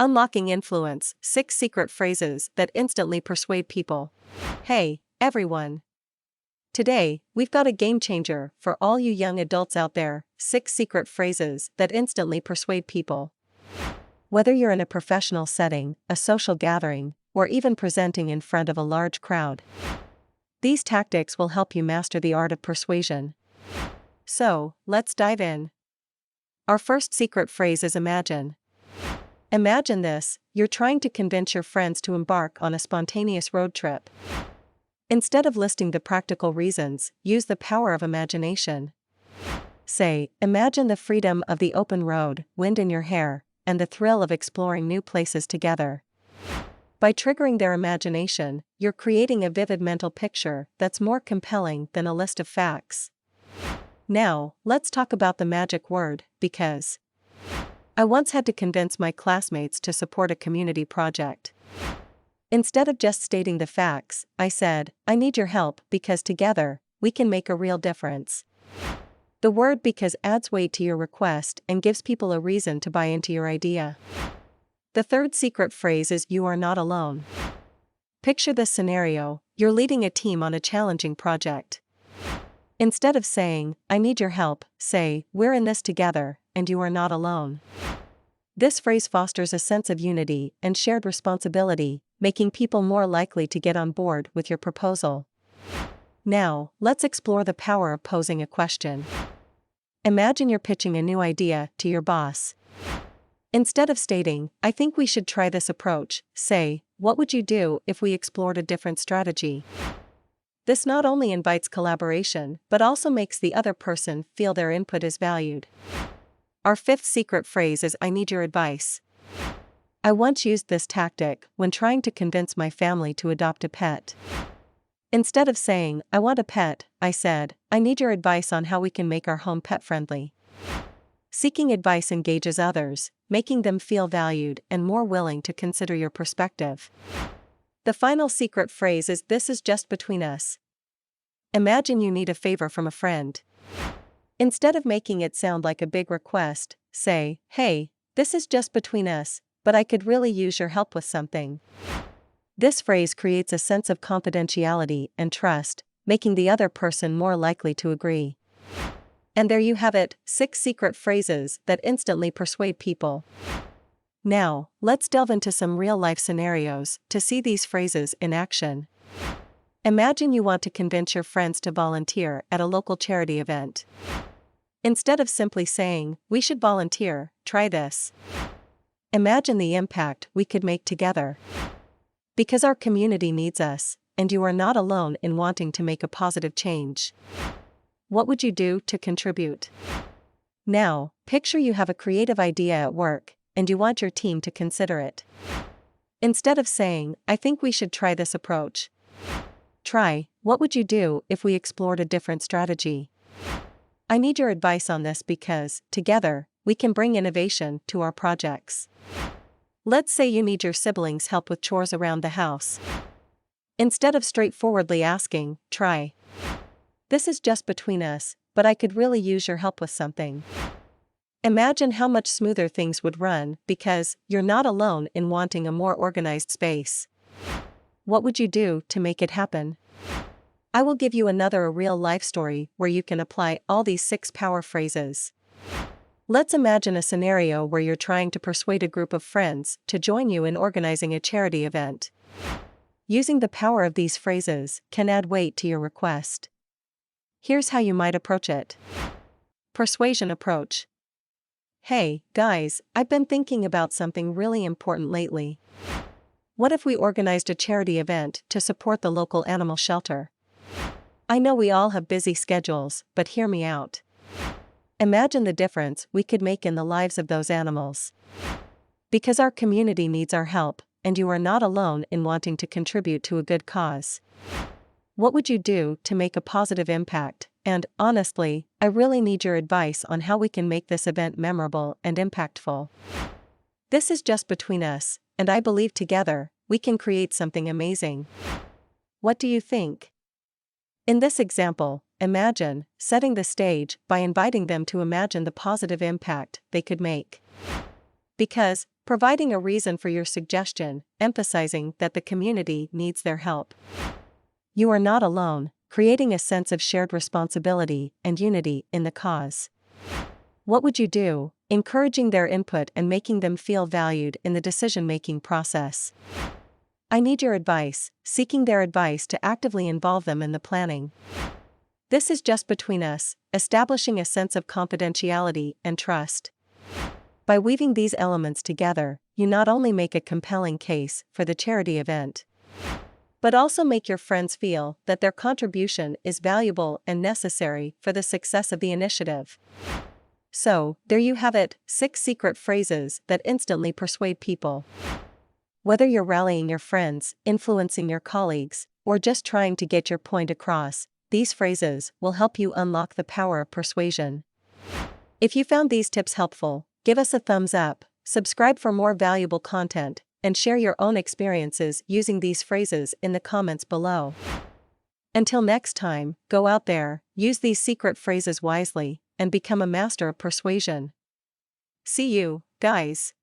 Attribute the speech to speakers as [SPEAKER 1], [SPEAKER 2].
[SPEAKER 1] Unlocking influence, 6 secret phrases that instantly persuade people. Hey, everyone. Today, we've got a game changer for all you young adults out there, 6 secret phrases that instantly persuade people. Whether you're in a professional setting, a social gathering, or even presenting in front of a large crowd, these tactics will help you master the art of persuasion. So, let's dive in. Our first secret phrase is imagine. Imagine this: you're trying to convince your friends to embark on a spontaneous road trip. Instead of listing the practical reasons, use the power of imagination. Say, imagine the freedom of the open road, wind in your hair, and the thrill of exploring new places together. By triggering their imagination, you're creating a vivid mental picture that's more compelling than a list of facts. Now, let's talk about the magic word, because. I once had to convince my classmates to support a community project. Instead of just stating the facts, I said, I need your help because together, we can make a real difference. The word because adds weight to your request and gives people a reason to buy into your idea. The third secret phrase is you are not alone. Picture this scenario: you're leading a team on a challenging project. Instead of saying, I need your help, say, we're in this together, and you are not alone. This phrase fosters a sense of unity and shared responsibility, making people more likely to get on board with your proposal. Now, let's explore the power of posing a question. Imagine you're pitching a new idea to your boss. Instead of stating, I think we should try this approach, say, what would you do if we explored a different strategy? This not only invites collaboration, but also makes the other person feel their input is valued. Our fifth secret phrase is I need your advice. I once used this tactic when trying to convince my family to adopt a pet. Instead of saying, I want a pet, I said, I need your advice on how we can make our home pet-friendly. Seeking advice engages others, making them feel valued and more willing to consider your perspective. The final secret phrase is this is just between us. Imagine you need a favor from a friend. Instead of making it sound like a big request, say, hey, this is just between us, but I could really use your help with something. This phrase creates a sense of confidentiality and trust, making the other person more likely to agree. And there you have it, 6 secret phrases that instantly persuade people. Now, let's delve into some real-life scenarios to see these phrases in action. Imagine you want to convince your friends to volunteer at a local charity event. Instead of simply saying, we should volunteer, try this. Imagine the impact we could make together. Because our community needs us, and you are not alone in wanting to make a positive change. What would you do to contribute? Now, picture you have a creative idea at work, and you want your team to consider it. Instead of saying, I think we should try this approach. Try, what would you do if we explored a different strategy? I need your advice on this because, together, we can bring innovation to our projects. Let's say you need your siblings' help with chores around the house. Instead of straightforwardly asking, try. This is just between us, but I could really use your help with something. Imagine how much smoother things would run because you're not alone in wanting a more organized space. What would you do to make it happen? I will give you another real-life story where you can apply all these 6 power phrases. Let's imagine a scenario where you're trying to persuade a group of friends to join you in organizing a charity event. Using the power of these phrases can add weight to your request. Here's how you might approach it. Persuasion approach. Hey, guys, I've been thinking about something really important lately. What if we organized a charity event to support the local animal shelter? I know we all have busy schedules, but hear me out. Imagine the difference we could make in the lives of those animals. Because our community needs our help, and you are not alone in wanting to contribute to a good cause. What would you do to make a positive impact? And, honestly, I really need your advice on how we can make this event memorable and impactful. This is just between us, and I believe together, we can create something amazing. What do you think? In this example, imagine setting the stage by inviting them to imagine the positive impact they could make. Because, providing a reason for your suggestion, emphasizing that the community needs their help. You are not alone, creating a sense of shared responsibility and unity in the cause. What would you do? Encouraging their input and making them feel valued in the decision-making process. I need your advice, seeking their advice to actively involve them in the planning. This is just between us, establishing a sense of confidentiality and trust. By weaving these elements together, you not only make a compelling case for the charity event, but also make your friends feel that their contribution is valuable and necessary for the success of the initiative. So, there you have it, 6 secret phrases that instantly persuade people. Whether you're rallying your friends, influencing your colleagues, or just trying to get your point across, these phrases will help you unlock the power of persuasion. If you found these tips helpful, give us a thumbs up, subscribe for more valuable content, and share your own experiences using these phrases in the comments below. Until next time, go out there, use these secret phrases wisely, and become a master of persuasion. See you, guys.